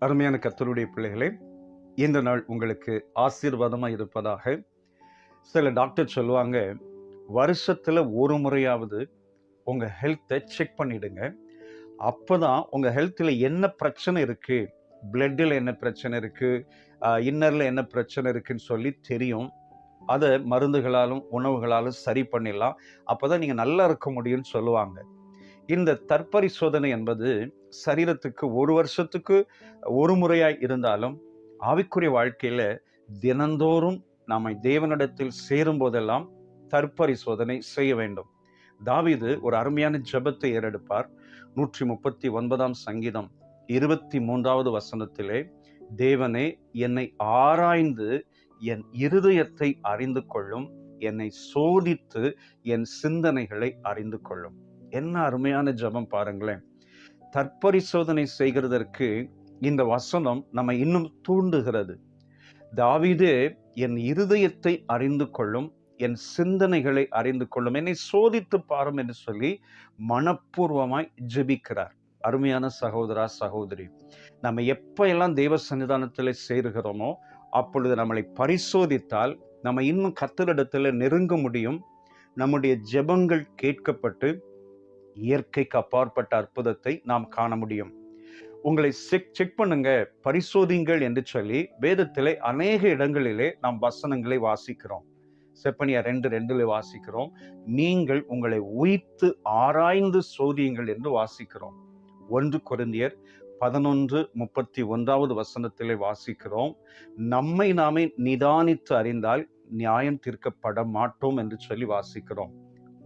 அருமையான கர்த்தருடைய பிள்ளைகளே, இந்த நாள் உங்களுக்கு ஆசீர்வாதமாக இருப்பதாக. சில டாக்டர் சொல்லுவாங்க, வருஷத்துல ஒரு முறையாவது உங்க ஹெல்த்தை செக் பண்ணிடுங்க. அப்பதான் உங்க ஹெல்த்தில் என்ன பிரச்சனை இருக்கு, பிளட்டில் என்ன பிரச்சனை இருக்கு, இன்னர்ல என்ன பிரச்சனை இருக்குன்னு சொல்லி தெரியும். அதை மருந்துகளாலும் உணவுகளாலும் சரி பண்ணிடலாம். அப்பதான் நீங்க நல்லா இருக்க முடியும்னு சொல்லுவாங்க. இந்த தற்பரிசோதனை என்பது சரீரத்துக்கு ஒரு வருஷத்துக்கு ஒரு முறையாய் இருந்தாலும், ஆவிக்குரிய வாழ்க்கையில தினந்தோறும் நாம தேவனிடத்தில் சேரும் போதெல்லாம் தற்பரிசோதனை செய்ய வேண்டும். தாவீது ஒரு அருமையான ஜெபத்தை ஏறெடுப்பார். 139 சங்கீதம் 23வது வசனத்திலே, தேவனே, என்னை ஆராய்ந்து என் இருதயத்தை அறிந்து கொள்ளும், என்னை சோதித்து என் சிந்தனைகளை அறிந்து கொள்ளும். என்ன அருமையான ஜெபம் பாருங்களேன். தற்பரிசோதனை செய்கிறதற்கு இந்த வசனம் நம்ம இன்னும் தூண்டுகிறது. தாவீதே என் இருதயத்தை அறிந்து கொள்ளும், என் சிந்தனைகளை அறிந்து கொள்ளும், என்னை சோதித்து பாரும் என்று சொல்லி மனப்பூர்வமாய் ஜெபிக்கிறார். அருமையான சகோதரா சகோதரி, நம்ம எப்ப எல்லாம் தேவ சன்னிதானத்தில் சேருகிறோமோ அப்பொழுது நம்மளை பரிசோதித்தால் நம்ம இன்னும் கர்த்தரிடத்தில் நெருங்க முடியும். நம்முடைய ஜெபங்கள் கேட்கப்பட்டு இயற்கைக்கு அப்பாற்பட்ட அற்புதத்தை நாம் காண முடியும். உங்களை செக் பண்ணுங்க, பரிசோதிங்கள் என்று சொல்லி வேதத்திலே அநேக இடங்களிலே நாம் வசனங்களை வாசிக்கிறோம். செப்பனியா 2:2 வாசிக்கிறோம். நீங்கள் உங்களை உய்த்து ஆராய்ந்து சோதியுங்கள் என்று வாசிக்கிறோம். 1 கொரிந்தியர் 11:31 வசனத்திலே வாசிக்கிறோம். நம்மை நாமே நிதானித்து அறிந்தால் நியாயம் தீர்க்கப்பட மாட்டோம் என்று சொல்லி வாசிக்கிறோம்.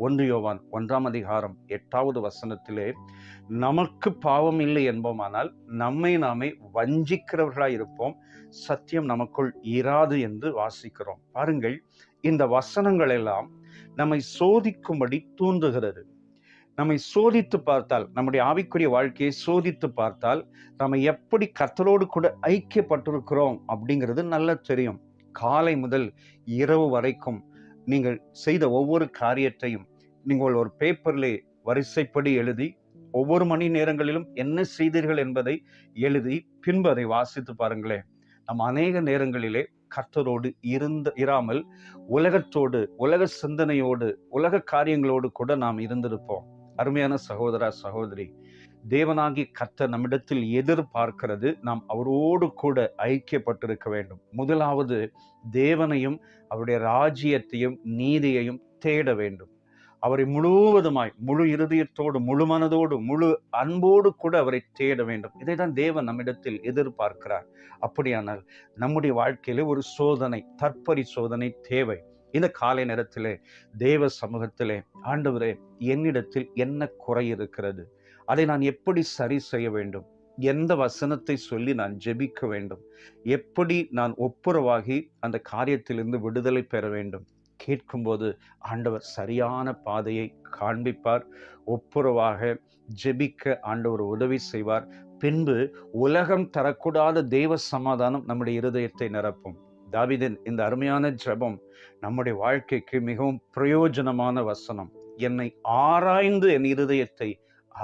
1 யோவான் 1 வசனத்திலே, நமக்கு பாவம் இல்லை என்போமானால் நம்மை நாமே வஞ்சிக்கிறவர்களாய் இருப்போம், சத்தியம் நமக்குள் இராது என்று வாசிக்கிறோம். பாருங்கள், இந்த வசனங்கள் எல்லாம் நம்மை சோதிக்கும்படி தூண்டுகிறது. நம்மை சோதித்து பார்த்தால், நம்முடைய ஆவிக்குரிய வாழ்க்கையை சோதித்து பார்த்தால், நம்ம எப்படி கர்த்தரோடு கூட ஐக்கியப்பட்டிருக்கிறோம் அப்படிங்கிறது நல்லா தெரியும். காலை முதல் இரவு வரைக்கும் நீங்கள் செய்த ஒவ்வொரு காரியத்தையும் நீங்கள் ஒரு பேப்பர்லே வரிசைப்படி எழுதி, ஒவ்வொரு மணி நேரங்களிலும் என்ன செய்தீர்கள் என்பதை எழுதி பின்பு அதை வாசித்து பாருங்களேன். நம்ம அநேக நேரங்களிலே கர்த்தரோடு இராமல் உலகத்தோடு, உலக சிந்தனையோடு, உலக காரியங்களோடு கூட நாம் இருந்திருப்போம். அருமையான சகோதரா சகோதரி, தேவனாகி கர்த்தர் நம்மிடத்தில் எதிர்பார்க்கிறது நாம் அவரோடு கூட ஐக்கியப்பட்டிருக்க வேண்டும். முதலாவது தேவனையும் அவருடைய ராஜ்யத்தையும் நீதியையும் தேட வேண்டும். அவரை முழுவதுமாய், முழு இருதயத்தோடு, முழு மனதோடு, முழு அன்போடு கூட அவரை தேட வேண்டும். இதைதான் தேவன் நம்மிடத்தில் எதிர்பார்க்கிறார். அப்படியானால் நம்முடைய வாழ்க்கையிலே ஒரு சோதனை, தற்பரிசோதனை தேவை. இந்த காலை நேரத்திலே தேவ சமூகத்திலே, ஆண்டவரே, என்னிடத்தில் என்ன குறை இருக்கிறது, அதை நான் எப்படி சரி செய்ய வேண்டும், எந்த வசனத்தை சொல்லி நான் ஜெபிக்க வேண்டும், எப்படி நான் ஒப்புரவாகி அந்த காரியத்திலிருந்து விடுதலை பெற வேண்டும் கேட்கும்போது ஆண்டவர் சரியான பாதையை காண்பிப்பார். ஒப்புரவாக ஜெபிக்க ஆண்டவர் உதவி செய்வார். பின்பு உலகம் தரக்கூடாத தேவ சமாதானம் நம்முடைய இருதயத்தை நிரப்பும். தாவீதின் இந்த அருமையான ஜெபம் நம்முடைய வாழ்க்கைக்கு மிகவும் பிரயோஜனமான வசனம். என்னை ஆராய்ந்து என் இருதயத்தை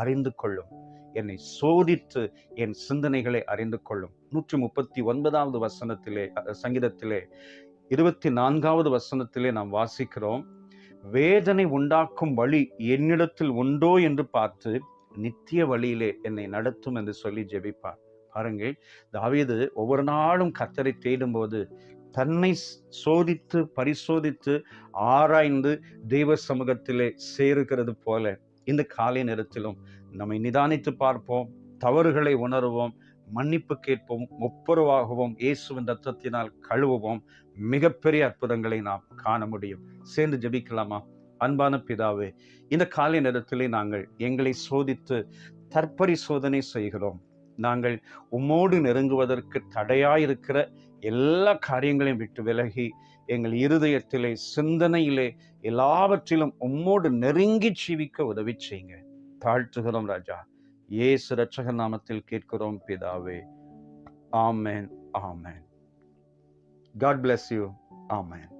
அறிந்து கொள்ளும், என்னை சோதித்து என் சிந்தனைகளை அறிந்து கொள்ளும். 139 வசனத்திலே, சங்கீதத்திலே 24 வசனத்திலே நாம் வாசிக்கிறோம், வேதனை உண்டாக்கும் வழி என்னிடத்தில் உண்டோ என்று பார்த்து நித்திய வழியிலே என்னை நடத்தும் என்று சொல்லி ஜெபிப்பார். பாருங்கள், தாவீது ஒவ்வொரு நாளும் கர்த்தரை தேடும்போது தன்னை சோதித்து பரிசோதித்து ஆராய்ந்து தெய்வ சமூகத்திலே சேருகிறது போல இந்த காலை நேரத்திலும் நம்மை நிதானித்து பார்ப்போம், தவறுகளை உணர்வோம், மன்னிப்பு கேட்போம், ஒப்புரவாகவும் இயேசுவின் இரத்தத்தினால் கழுவுவோம். மிகப்பெரிய அற்புதங்களை நாம் காண முடியும். சேர்ந்து ஜெபிக்கலாமா? அன்பான பிதாவே, இந்த காலை நேரத்திலே நாங்கள் எங்களை சோதித்து தற்பரிசோதனை செய்கிறோம். நாங்கள் உம்மோடு நெருங்குவதற்கு தடையாயிருக்கிற எல்லா காரியங்களையும் விட்டு விலகி எங்கள் இருதயத்திலே, சிந்தனையிலே, எல்லாவற்றிலும் உம்மோடு நெருங்கி ஜீவிக்க உதவி செய்யுங்க. தாழ்த்துகிறோம் ராஜா. இயேசு இரட்சகர் நாமத்தில் கேட்கிறோம் பிதாவே. ஆமென், ஆமென். God bless you. Amen.